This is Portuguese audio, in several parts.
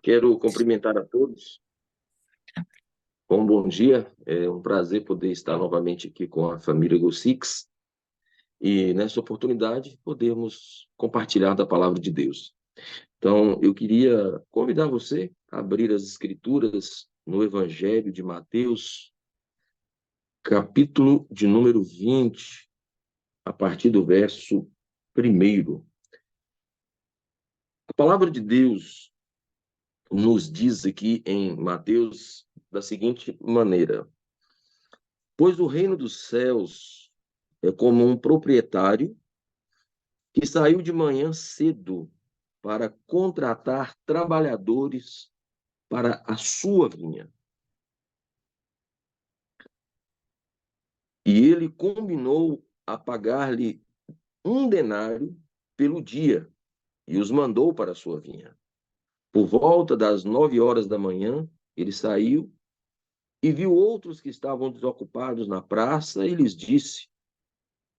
Quero cumprimentar a todos com um bom dia. É um prazer poder estar novamente aqui com a família Go6 e, nessa oportunidade, podermos compartilhar da palavra de Deus. Então, eu queria convidar você a abrir as Escrituras no Evangelho de Mateus, capítulo de número 20, a partir do verso 1. A palavra de Deus nos diz aqui em Mateus da seguinte maneira: pois o reino dos céus é como um proprietário que saiu de manhã cedo para contratar trabalhadores para a sua vinha. E ele combinou a pagar-lhe 1 denário pelo dia e os mandou para a sua vinha. Por volta das 9 horas da manhã, ele saiu e viu outros que estavam desocupados na praça e lhes disse: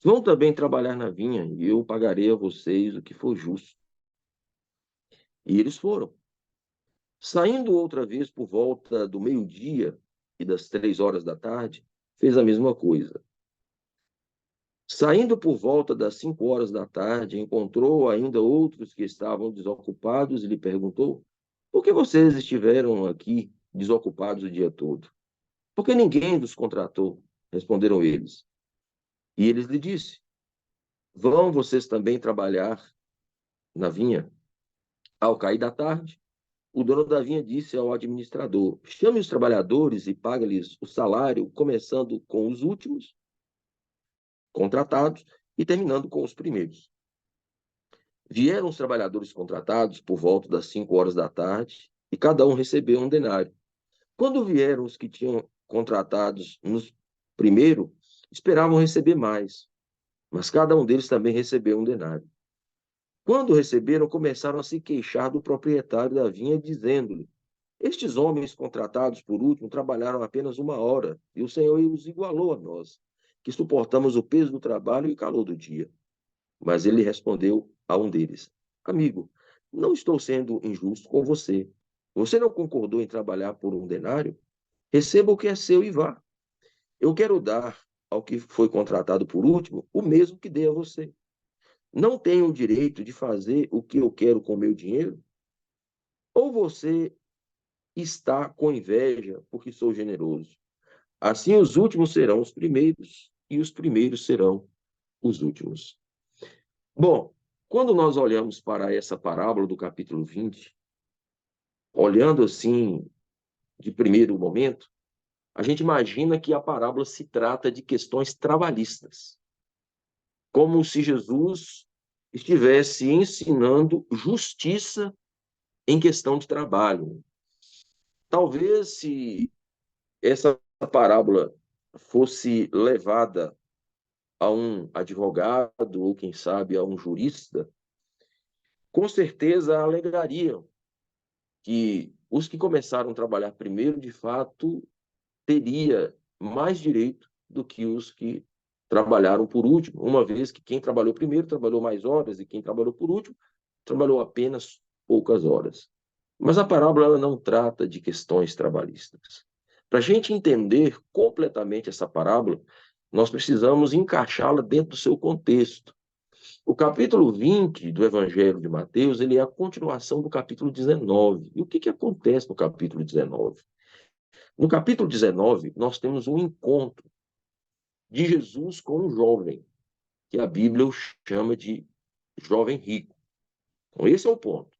vão também trabalhar na vinha, e eu pagarei a vocês o que for justo. E eles foram. Saindo outra vez por volta do meio-dia e das 3 horas da tarde, fez a mesma coisa. Saindo por volta das 5 horas da tarde, encontrou ainda outros que estavam desocupados e lhe perguntou: por que vocês estiveram aqui desocupados o dia todo? Porque ninguém vos contratou, responderam eles. E eles lhe disse: vão vocês também trabalhar na vinha? Ao cair da tarde, o dono da vinha disse ao administrador: chame os trabalhadores e pague-lhes o salário, começando com os últimos contratados e terminando com os primeiros. Vieram os trabalhadores contratados por volta das 5 horas da tarde e cada um recebeu 1 denário. Quando vieram os que tinham contratados nos primeiro, esperavam receber mais, mas cada um deles também recebeu 1 denário. Quando receberam, começaram a se queixar do proprietário da vinha, dizendo-lhe: estes homens contratados por último trabalharam apenas 1 hora, e o Senhor os igualou a nós, que suportamos o peso do trabalho e o calor do dia. Mas ele respondeu a um deles: amigo, não estou sendo injusto com você. Você não concordou em trabalhar por 1 denário? Receba o que é seu e vá. Eu quero dar ao que foi contratado por último o mesmo que dei a você. Não tenho o direito de fazer o que eu quero com o meu dinheiro? Ou você está com inveja porque sou generoso? Assim os últimos serão os primeiros e os primeiros serão os últimos. Bom, quando nós olhamos para essa parábola do capítulo 20, olhando assim de primeiro momento, a gente imagina que a parábola se trata de questões trabalhistas, como se Jesus estivesse ensinando justiça em questão de trabalho. Talvez se essa parábola fosse levada a um advogado ou, quem sabe, a um jurista, com certeza alegariam que os que começaram a trabalhar primeiro, de fato, teria mais direito do que os que trabalharam por último, uma vez que quem trabalhou primeiro trabalhou mais horas e quem trabalhou por último trabalhou apenas poucas horas. Mas a parábola ela não trata de questões trabalhistas. Para a gente entender completamente essa parábola, nós precisamos encaixá-la dentro do seu contexto. O capítulo 20 do Evangelho de Mateus, ele é a continuação do capítulo 19. E o que acontece no capítulo 19? No capítulo 19, nós temos um encontro de Jesus com um jovem, que a Bíblia o chama de jovem rico. Então, esse é o ponto.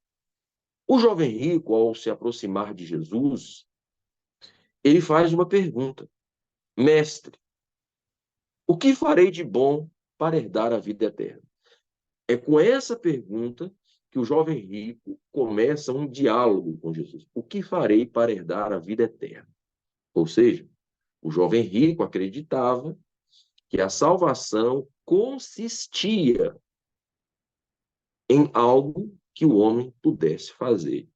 O jovem rico, ao se aproximar de Jesus, ele faz uma pergunta: mestre, o que farei de bom para herdar a vida eterna? É com essa pergunta que o jovem rico começa um diálogo com Jesus. O que farei para herdar a vida eterna? Ou seja, o jovem rico acreditava que a salvação consistia em algo que o homem pudesse fazer.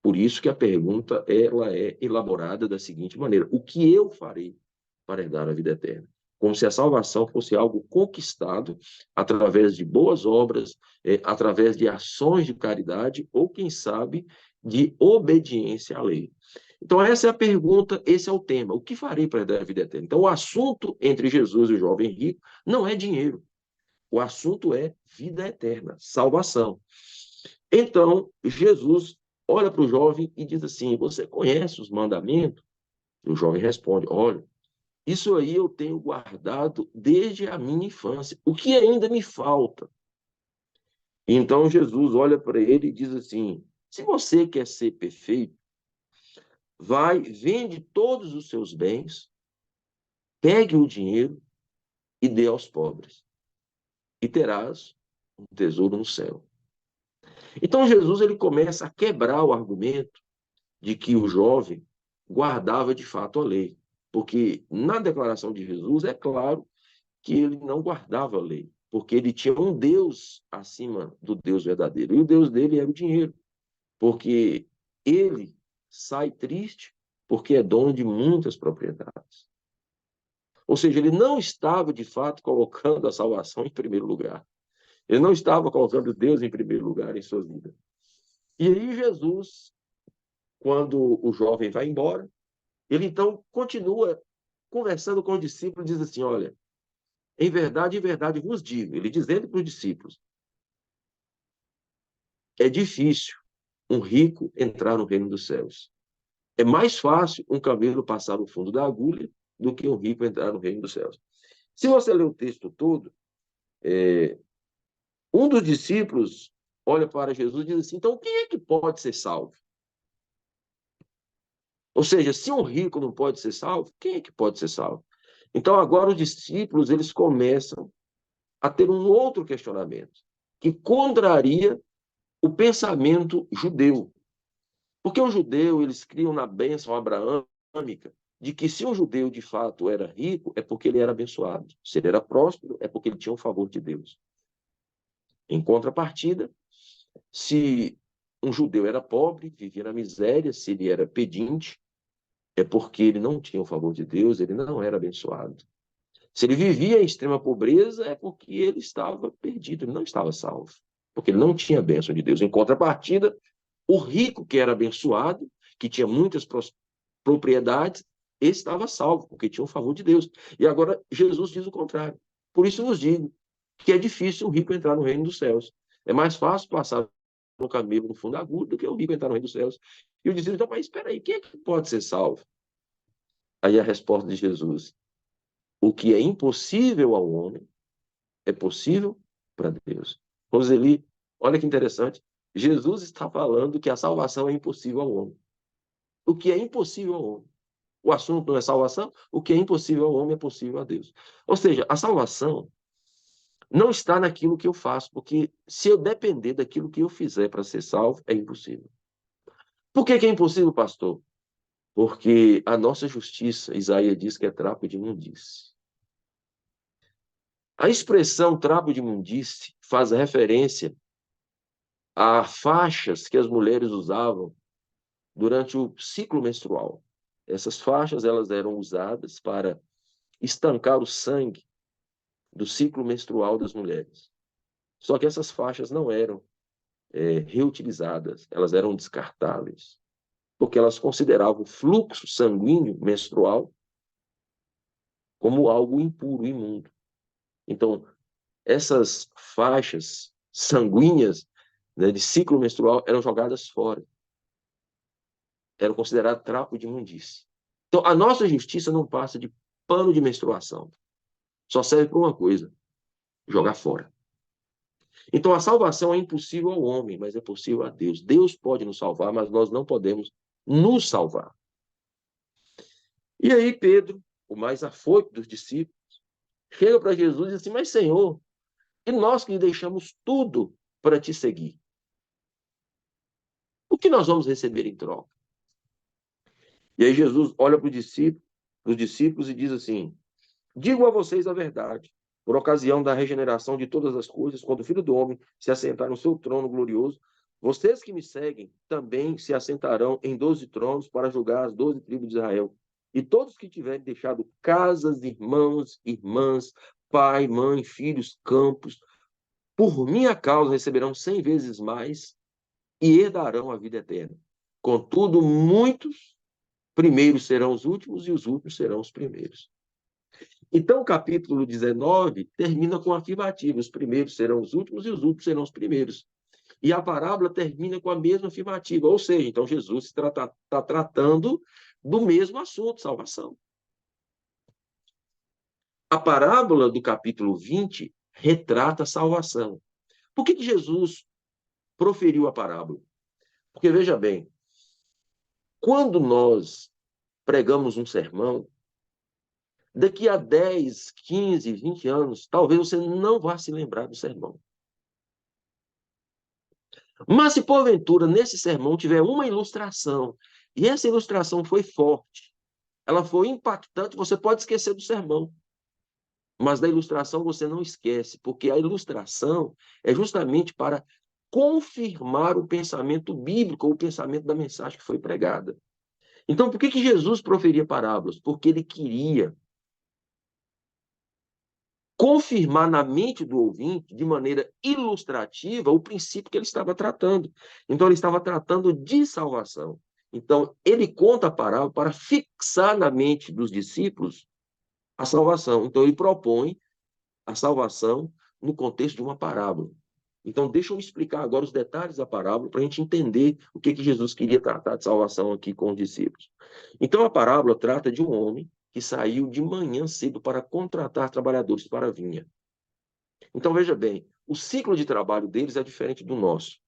Por isso que a pergunta ela é elaborada da seguinte maneira: o que eu farei para herdar a vida eterna? Como se a salvação fosse algo conquistado através de boas obras, através de ações de caridade, ou, quem sabe, de obediência à lei. Então, essa é a pergunta, esse é o tema. O que farei para herdar a vida eterna? Então, o assunto entre Jesus e o jovem rico não é dinheiro. O assunto é vida eterna, salvação. Então, Jesus olha para o jovem e diz assim: você conhece os mandamentos? E o jovem responde: olha, isso aí eu tenho guardado desde a minha infância. O que ainda me falta? Então Jesus olha para ele e diz assim: se você quer ser perfeito, vai, vende todos os seus bens, pegue o dinheiro e dê aos pobres, e terás um tesouro no céu. Então Jesus ele começa a quebrar o argumento de que o jovem guardava de fato a lei, porque na declaração de Jesus é claro que ele não guardava a lei, porque ele tinha um Deus acima do Deus verdadeiro, e o Deus dele era o dinheiro, porque ele sai triste porque é dono de muitas propriedades. Ou seja, ele não estava, de fato, colocando a salvação em primeiro lugar. Ele não estava colocando Deus em primeiro lugar em sua vida. E aí Jesus, quando o jovem vai embora, ele então continua conversando com os discípulos e diz assim, olha, em verdade vos digo, ele dizendo para os discípulos, é difícil um rico entrar no reino dos céus. É mais fácil um camelo passar no fundo da agulha do que um rico entrar no reino dos céus. Se você ler o texto todo, um dos discípulos olha para Jesus e diz assim, então quem é que pode ser salvo? Ou seja, se um rico não pode ser salvo, quem é que pode ser salvo? Então agora os discípulos eles começam a ter um outro questionamento, que contraria o pensamento judeu. Porque o judeu, eles criam na bênção abraâmica de que se um judeu de fato era rico, é porque ele era abençoado. Se ele era próspero, é porque ele tinha o favor de Deus. Em contrapartida, se um judeu era pobre, vivia na miséria, se ele era pedinte, é porque ele não tinha o favor de Deus, ele não era abençoado. Se ele vivia em extrema pobreza, é porque ele estava perdido, ele não estava salvo, porque ele não tinha a bênção de Deus. Em contrapartida, o rico que era abençoado, que tinha muitas propriedades, esse estava salvo, porque tinha o favor de Deus. E agora Jesus diz o contrário. Por isso vos digo que é difícil o rico entrar no reino dos céus. É mais fácil passar no camelo no fundo da agulha do que o rico entrar no reino dos céus. E o discípulo, então, mas espera aí, quem é que pode ser salvo? Aí a resposta de Jesus, o que é impossível ao homem é possível para Deus. Roseli, olha que interessante. Jesus está falando que a salvação é impossível ao homem. O que é impossível ao homem. O assunto não é salvação, o que é impossível ao homem é possível a Deus. Ou seja, a salvação não está naquilo que eu faço, porque se eu depender daquilo que eu fizer para ser salvo, é impossível. Por que é impossível, pastor? Porque a nossa justiça, Isaías diz que é trapo de imundície. A expressão trapo de imundície faz referência a faixas que as mulheres usavam durante o ciclo menstrual. Essas faixas elas eram usadas para estancar o sangue do ciclo menstrual das mulheres. Só que essas faixas não eram reutilizadas, elas eram descartáveis, porque elas consideravam o fluxo sanguíneo menstrual como algo impuro, imundo. Então, essas faixas sanguíneas, né, de ciclo menstrual eram jogadas fora, eram consideradas trapo de imundície. Então, a nossa justiça não passa de pano de menstruação. Só serve para uma coisa: jogar fora. Então, a salvação é impossível ao homem, mas é possível a Deus. Deus pode nos salvar, mas nós não podemos nos salvar. E aí, Pedro, o mais afoito dos discípulos, chega para Jesus e diz assim: mas, Senhor, e nós que deixamos tudo para te seguir, o que nós vamos receber em troca? E aí, Jesus olha para os discípulos e diz assim: digo a vocês a verdade. Por ocasião da regeneração de todas as coisas, quando o Filho do Homem se assentar no seu trono glorioso, vocês que me seguem também se assentarão em 12 tronos para julgar as 12 tribos de Israel. E todos que tiverem deixado casas, irmãos, irmãs, pai, mãe, filhos, campos, por minha causa receberão 100 vezes mais e herdarão a vida eterna. Contudo, muitos primeiros serão os últimos e os últimos serão os primeiros. Então, o capítulo 19 termina com a afirmativa: os primeiros serão os últimos e os últimos serão os primeiros. E a parábola termina com a mesma afirmativa, ou seja, então Jesus está tratando do mesmo assunto, salvação. A parábola do capítulo 20 retrata a salvação. Por que Jesus proferiu a parábola? Porque, veja bem, quando nós pregamos um sermão, daqui a 10, 15, 20 anos, talvez você não vá se lembrar do sermão. Mas se porventura nesse sermão tiver uma ilustração, e essa ilustração foi forte, ela foi impactante, você pode esquecer do sermão. Mas da ilustração você não esquece, porque a ilustração é justamente para confirmar o pensamento bíblico, ou o pensamento da mensagem que foi pregada. Então, por que Jesus proferia parábolas? Porque ele queria confirmar na mente do ouvinte, de maneira ilustrativa, o princípio que ele estava tratando. Então, ele estava tratando de salvação. Então, ele conta a parábola para fixar na mente dos discípulos a salvação. Então, ele propõe a salvação no contexto de uma parábola. Então, deixa eu explicar agora os detalhes da parábola para a gente entender o que Jesus queria tratar de salvação aqui com os discípulos. Então, a parábola trata de um homem que saiu de manhã cedo para contratar trabalhadores para a vinha. Então, veja bem, o ciclo de trabalho deles é diferente do nosso.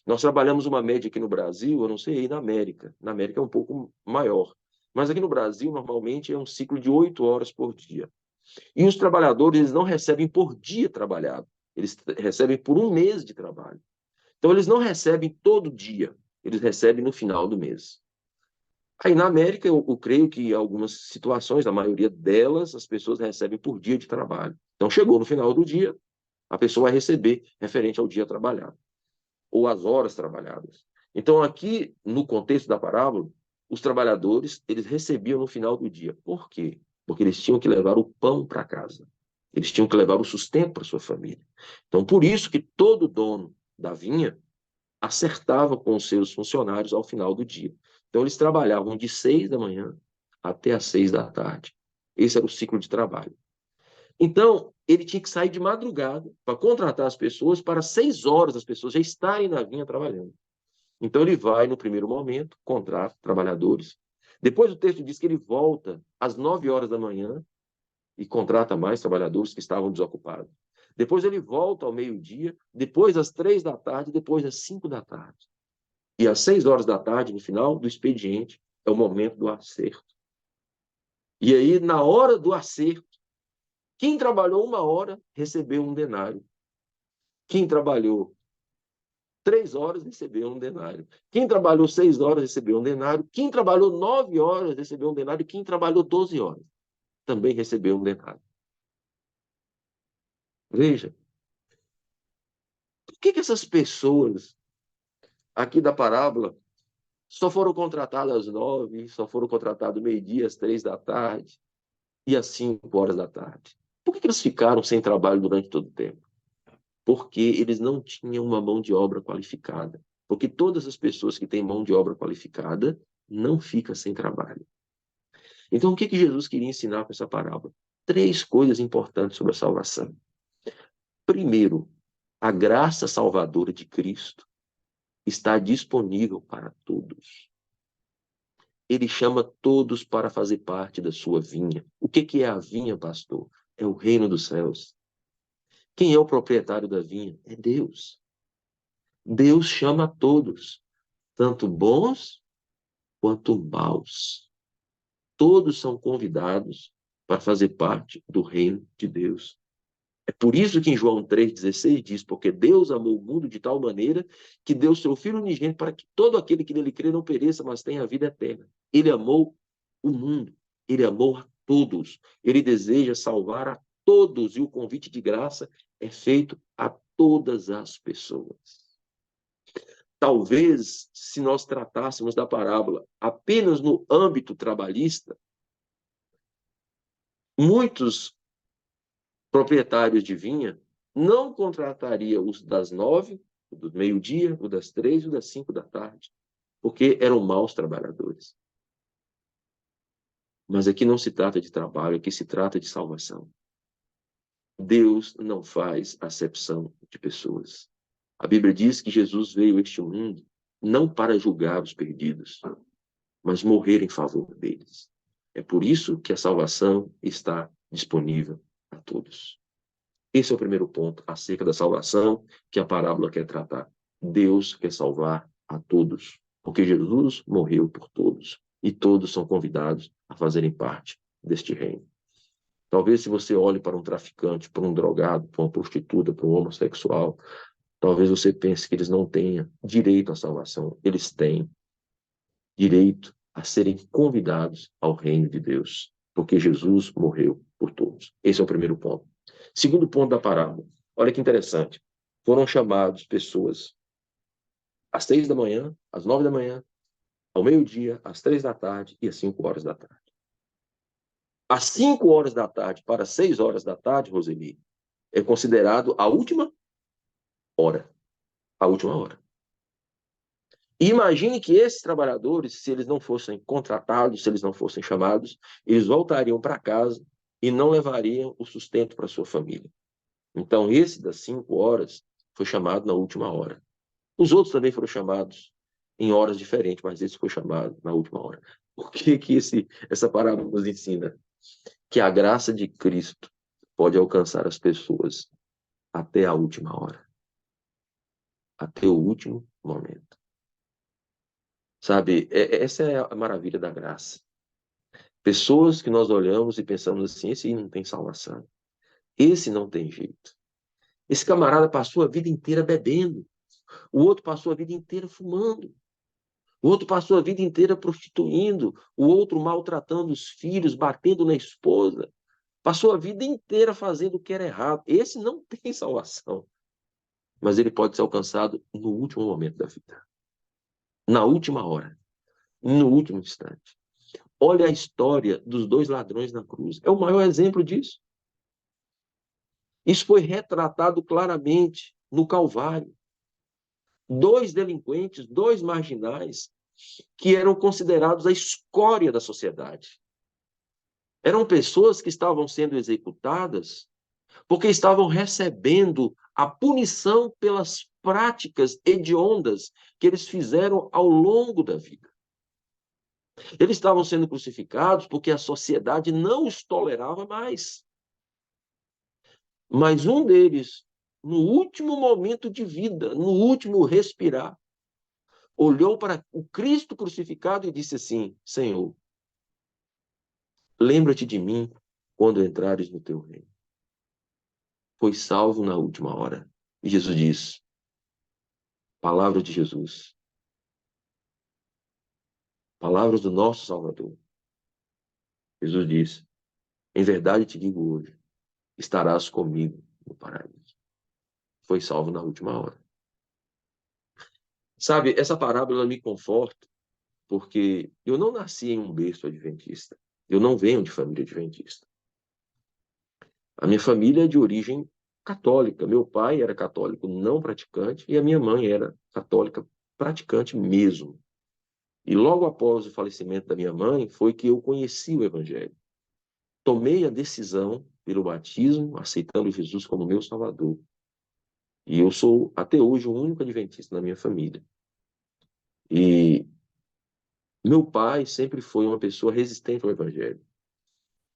Nós trabalhamos uma média aqui no Brasil, eu não sei aí na América. Na América é um pouco maior. Mas aqui no Brasil, normalmente, é um ciclo de 8 horas por dia. E os trabalhadores, eles não recebem por dia trabalhado. Eles recebem por um mês de trabalho. Então, eles não recebem todo dia. Eles recebem no final do mês. Aí, na América, eu creio que em algumas situações, na maioria delas, as pessoas recebem por dia de trabalho. Então, chegou no final do dia, a pessoa vai receber referente ao dia trabalhado, ou às horas trabalhadas. Então, aqui, no contexto da parábola, os trabalhadores, eles recebiam no final do dia. Por quê? Porque eles tinham que levar o pão para casa. Eles tinham que levar o sustento para sua família. Então, por isso que todo dono da vinha acertava com os seus funcionários ao final do dia. Então, eles trabalhavam de 6 da manhã até às 6 da tarde. Esse era o ciclo de trabalho. Então, ele tinha que sair de madrugada para contratar as pessoas para 6 horas as pessoas já estarem na vinha trabalhando. Então, ele vai, no primeiro momento, contrata trabalhadores. Depois, o texto diz que ele volta às 9 horas da manhã e contrata mais trabalhadores que estavam desocupados. Depois, ele volta ao meio-dia, depois às 3 da tarde, depois às 5 da tarde. E às 6 horas da tarde, no final do expediente, é o momento do acerto. E aí, na hora do acerto, quem trabalhou 1 hora recebeu 1 denário. Quem trabalhou 3 horas recebeu 1 denário. Quem trabalhou 6 horas recebeu 1 denário. Quem trabalhou 9 horas recebeu 1 denário. Quem trabalhou 12 horas também recebeu 1 denário. Veja, por que essas pessoas aqui da parábola só foram contratadas às 9, só foram contratadas meio-dia, às 3 da tarde e às 5 horas da tarde? Por que eles ficaram sem trabalho durante todo o tempo? Porque eles não tinham uma mão de obra qualificada. Porque todas as pessoas que têm mão de obra qualificada não ficam sem trabalho. Então, o que Jesus queria ensinar com essa parábola? 3 coisas importantes sobre a salvação. Primeiro, a graça salvadora de Cristo está disponível para todos. Ele chama todos para fazer parte da sua vinha. O que é a vinha, pastor? É o reino dos céus. Quem é o proprietário da vinha? É Deus. Deus chama a todos, tanto bons quanto maus. Todos são convidados para fazer parte do reino de Deus. É por isso que em João 3,16 diz: porque Deus amou o mundo de tal maneira que deu seu Filho unigênito para que todo aquele que nele crê não pereça, mas tenha a vida eterna. Ele amou o mundo, ele amou a todos, ele deseja salvar a todos, e o convite de graça é feito a todas as pessoas. Talvez, se nós tratássemos da parábola apenas no âmbito trabalhista, muitos proprietários de vinha não contratariam os das 9, o do meio-dia, o das 3 e o das 5 da tarde. porque eram maus trabalhadores. Mas aqui não se trata de trabalho, aqui se trata de salvação. Deus não faz acepção de pessoas. A Bíblia diz que Jesus veio a este mundo não para julgar os perdidos, mas morrer em favor deles. É por isso que a salvação está disponível a todos. Esse é o primeiro ponto acerca da salvação que a parábola quer tratar. Deus quer salvar a todos, porque Jesus morreu por todos e todos são convidados a fazerem parte deste reino. Talvez se você olhe para um traficante, para um drogado, para uma prostituta, para um homossexual, talvez você pense que eles não tenham direito à salvação. Eles têm direito a serem convidados ao reino de Deus, porque Jesus morreu por todos. Esse é o primeiro ponto. Segundo ponto da parábola. Olha que interessante. Foram chamados pessoas às 6 da manhã, às 9 da manhã, ao meio-dia, às 3 da tarde e às 5 horas da tarde. Às 5 horas da tarde para 6 horas da tarde, Roseli, é considerado a última hora. A última hora. E imagine que esses trabalhadores, se eles não fossem contratados, se eles não fossem chamados, eles voltariam para casa e não levariam o sustento para sua família. Então, esse das 5 horas foi chamado na última hora. Os outros também foram chamados em horas diferentes, mas esse foi chamado na última hora. O que essa parábola nos ensina? Que a graça de Cristo pode alcançar as pessoas até a última hora, até o último momento. Sabe, essa é a maravilha da graça. Pessoas que nós olhamos e pensamos assim, esse não tem salvação, esse não tem jeito. Esse camarada passou a vida inteira bebendo, o outro passou a vida inteira fumando, o outro passou a vida inteira prostituindo, o outro maltratando os filhos, batendo na esposa, passou a vida inteira fazendo o que era errado. Esse não tem salvação, mas ele pode ser alcançado no último momento da vida, na última hora, no último instante. Olha a história dos dois ladrões na cruz. É o maior exemplo disso. Isso foi retratado claramente no Calvário. Dois delinquentes, dois marginais, que eram considerados a escória da sociedade. Eram pessoas que estavam sendo executadas porque estavam recebendo a punição pelas práticas hediondas que eles fizeram ao longo da vida. Eles estavam sendo crucificados porque a sociedade não os tolerava mais. Mas um deles, no último momento de vida, no último respirar, olhou para o Cristo crucificado e disse assim: Senhor, lembra-te de mim quando entrares no teu reino. Foi salvo na última hora. E Jesus diz, palavra de Jesus, palavras do nosso Salvador. Jesus diz, em verdade te digo hoje, estarás comigo no paraíso. Foi salvo na última hora. Sabe, essa parábola me conforta, porque eu não nasci em um berço adventista. Eu não venho de família adventista. A minha família é de origem católica. Meu pai era católico não praticante e a minha mãe era católica praticante mesmo. E logo após o falecimento da minha mãe, foi que eu conheci o Evangelho. Tomei a decisão pelo batismo, aceitando Jesus como meu Salvador. E eu sou, até hoje, o único adventista na minha família. E meu pai sempre foi uma pessoa resistente ao Evangelho.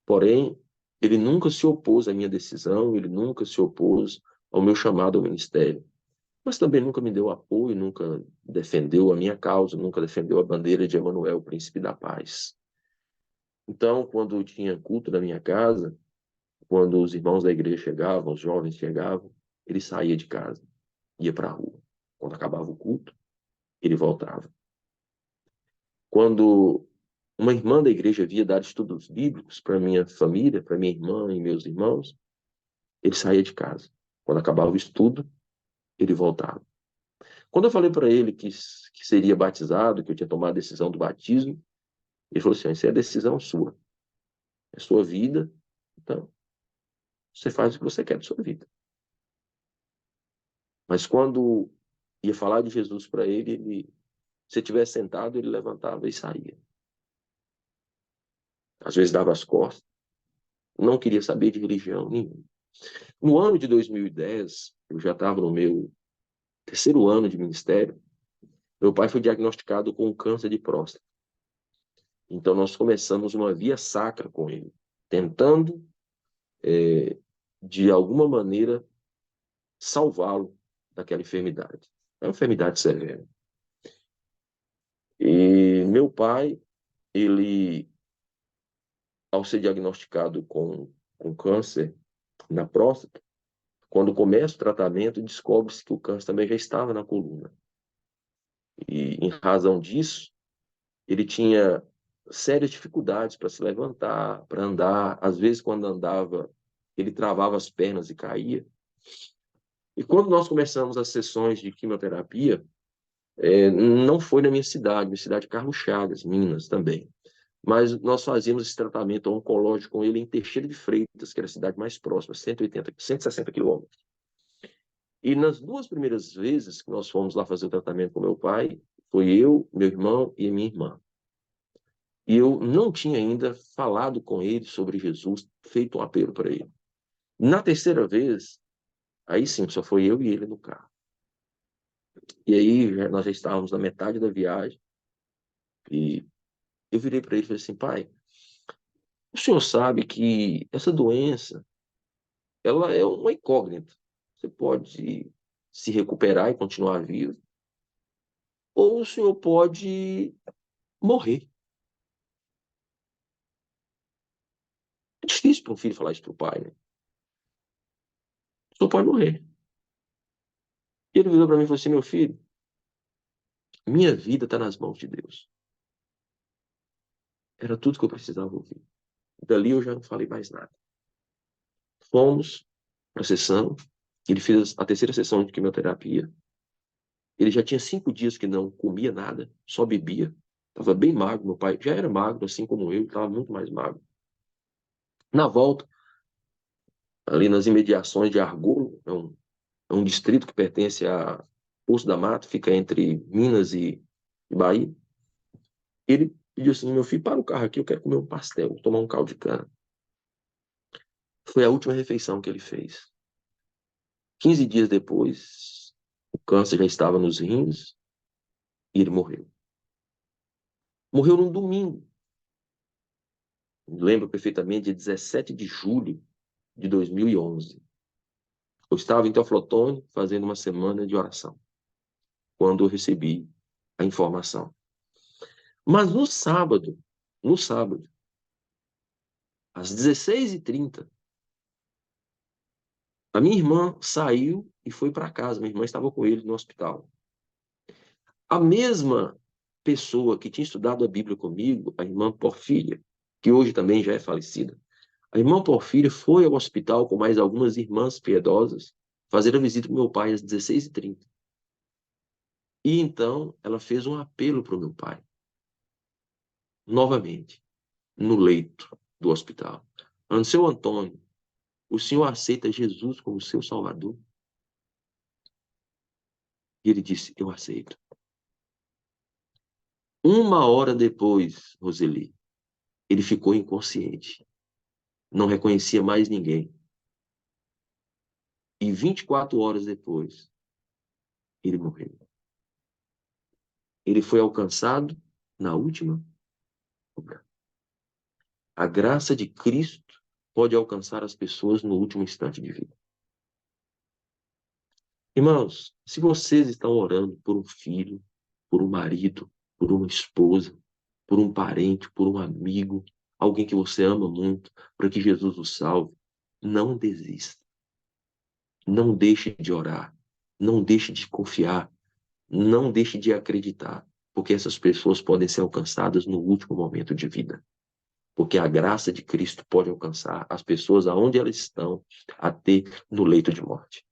Porém, ele nunca se opôs à minha decisão, ele nunca se opôs ao meu chamado ao ministério. Mas também nunca me deu apoio, nunca defendeu a minha causa, nunca defendeu a bandeira de Emanuel, príncipe da paz. Então, quando tinha culto na minha casa, quando os irmãos da igreja chegavam, os jovens chegavam, ele saía de casa, ia para a rua. Quando acabava o culto, ele voltava. Quando uma irmã da igreja havia dado estudos bíblicos para minha família, para minha irmã e meus irmãos, ele saía de casa. Quando acabava o estudo, ele voltava. Quando eu falei para ele que seria batizado, que eu tinha tomado a decisão do batismo, ele falou assim, isso é a decisão sua. É sua vida, então você faz o que você quer da sua vida. Mas quando ia falar de Jesus para ele, ele Se estivesse sentado, ele levantava e saía. Às vezes dava as costas, não queria saber de religião nenhuma. No ano de 2010, eu já estava no meu terceiro ano de ministério, meu pai foi diagnosticado com câncer de próstata. Então, nós começamos uma via sacra com ele, tentando, de alguma maneira, salvá-lo daquela enfermidade. É uma enfermidade severa. E meu pai, ele, ao ser diagnosticado com câncer na próstata, quando começa o tratamento, descobre-se que o câncer também já estava na coluna. E, em razão disso, ele tinha sérias dificuldades para se levantar, para andar. Às vezes, quando andava, ele travava as pernas e caía. E quando nós começamos as sessões de quimioterapia, não foi na minha cidade é Carlos Chagas, Minas também. Mas nós fazíamos esse tratamento oncológico com ele em Teixeira de Freitas, que era a cidade mais próxima, 160 quilômetros. E nas duas primeiras vezes que nós fomos lá fazer o tratamento com meu pai, foi eu, meu irmão e minha irmã. E eu não tinha ainda falado com ele sobre Jesus, feito um apelo para ele. Na terceira vez, aí sim, só foi eu e ele no carro. E aí nós já estávamos na metade da viagem e eu virei para ele e falei assim, pai, o senhor sabe que essa doença, ela é uma incógnita. Você pode se recuperar e continuar vivo, ou o senhor pode morrer. É difícil para um filho falar isso para o pai, né? O senhor pode morrer. E ele virou para mim e falou assim, meu filho, minha vida está nas mãos de Deus. Era tudo que eu precisava ouvir. Dali eu já não falei mais nada. Fomos para a sessão, ele fez a terceira sessão de quimioterapia. Ele já tinha 5 dias que não comia nada, só bebia. Estava bem magro, meu pai já era magro, assim como eu, estava muito mais magro. Na volta, ali nas imediações de Argolo, é um distrito que pertence a Poço da Mata, fica entre Minas e Bahia. Ele pediu assim, meu filho, para o carro aqui, eu quero comer um pastel, tomar um caldo de cana. Foi a última refeição que ele fez. 15 dias depois, o câncer já estava nos rins e ele morreu. Morreu num domingo. Lembro perfeitamente, dia 17 de julho de 2011. Eu estava em Teoflotone fazendo uma semana de oração, quando eu recebi a informação. Mas no sábado, às 16h30, a minha irmã saiu e foi para casa. Minha irmã estava com ele no hospital. A mesma pessoa que tinha estudado a Bíblia comigo, a irmã Porfíria, que hoje também já é falecida, a irmã Porfíria foi ao hospital com mais algumas irmãs piedosas fazer a visita para meu pai às 16h30. E então ela fez um apelo para o meu pai, novamente, no leito do hospital. Seu Antônio, o senhor aceita Jesus como seu Salvador? E ele disse, eu aceito. Uma hora depois, Roseli, ele ficou inconsciente. Não reconhecia mais ninguém. E 24 horas depois, ele morreu. Ele foi alcançado na última hora. A graça de Cristo pode alcançar as pessoas no último instante de vida. Irmãos, se vocês estão orando por um filho, por um marido, por uma esposa, por um parente, por um amigo, alguém que você ama muito, para que Jesus o salve, não desista. Não deixe de orar. Não deixe de confiar. Não deixe de acreditar, porque essas pessoas podem ser alcançadas no último momento de vida. Porque a graça de Cristo pode alcançar as pessoas aonde elas estão, até no leito de morte.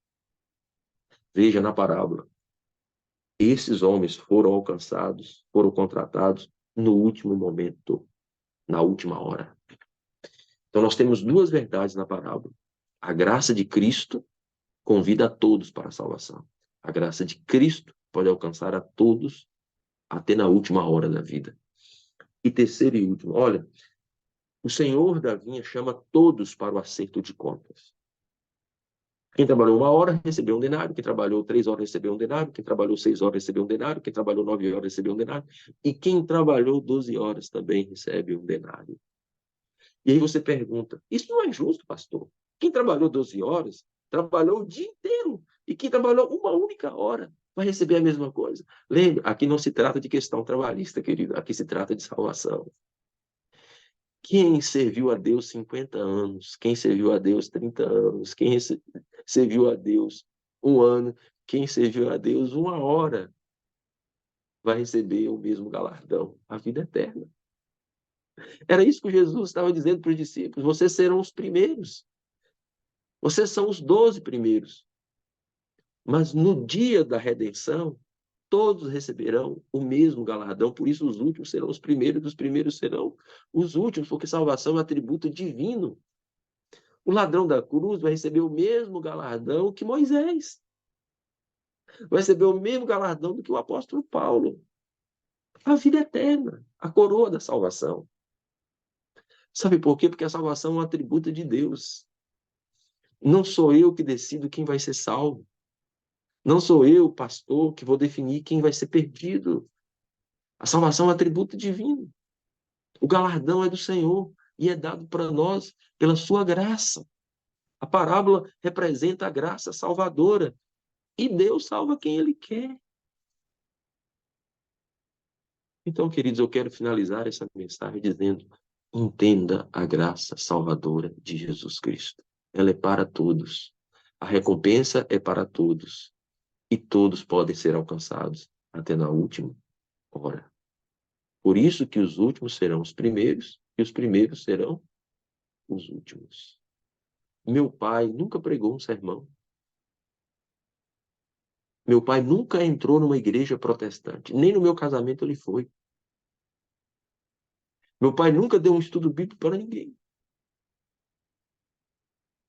Veja na parábola. Esses homens foram alcançados, foram contratados no último momento, na última hora. Então nós temos duas verdades na parábola. A graça de Cristo convida a todos para a salvação. A graça de Cristo pode alcançar a todos até na última hora da vida. E terceiro e último, olha, o Senhor da vinha chama todos para o acerto de contas. Quem trabalhou 1 hora recebeu um denário, quem trabalhou 3 horas recebeu um denário, quem trabalhou 6 horas recebeu um denário, quem trabalhou 9 horas recebeu um denário, e quem trabalhou 12 horas também recebe um denário. E aí você pergunta, isso não é justo, pastor? Quem trabalhou 12 horas, trabalhou o dia inteiro, e quem trabalhou 1 única hora vai receber a mesma coisa. Lembre, aqui não se trata de questão trabalhista, querido, aqui se trata de salvação. Quem serviu a Deus 50 anos, quem serviu a Deus 30 anos, quem serviu a Deus 1 ano, quem serviu a Deus 1 hora, vai receber o mesmo galardão, a vida eterna. Era isso que Jesus estava dizendo para os discípulos: vocês serão os primeiros, vocês são os 12 primeiros. Mas no dia da redenção, todos receberão o mesmo galardão, por isso os últimos serão os primeiros serão os últimos, porque salvação é um atributo divino. O ladrão da cruz vai receber o mesmo galardão que Moisés. Vai receber o mesmo galardão do que o apóstolo Paulo. A vida eterna, a coroa da salvação. Sabe por quê? Porque a salvação é um atributo de Deus. Não sou eu que decido quem vai ser salvo. Não sou eu, pastor, que vou definir quem vai ser perdido. A salvação é um atributo divino. O galardão é do Senhor e é dado para nós pela sua graça. A parábola representa a graça salvadora. E Deus salva quem Ele quer. Então, queridos, eu quero finalizar essa mensagem dizendo: entenda a graça salvadora de Jesus Cristo. Ela é para todos. A recompensa é para todos. E todos podem ser alcançados até na última hora. Por isso que os últimos serão os primeiros e os primeiros serão os últimos. Meu pai nunca pregou um sermão. Meu pai nunca entrou numa igreja protestante. Nem no meu casamento ele foi. Meu pai nunca deu um estudo bíblico para ninguém.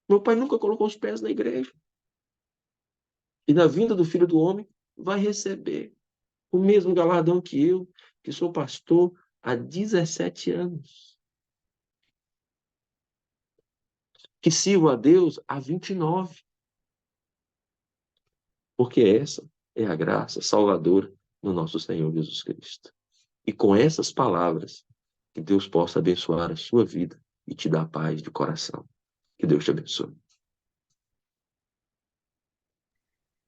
Meu pai nunca colocou os pés na igreja. E na vinda do Filho do Homem vai receber o mesmo galardão que sou pastor há 17 anos. Que sirvo a Deus há 29. Porque essa é a graça salvadora do nosso Senhor Jesus Cristo. E com essas palavras, que Deus possa abençoar a sua vida e te dar paz de coração. Que Deus te abençoe.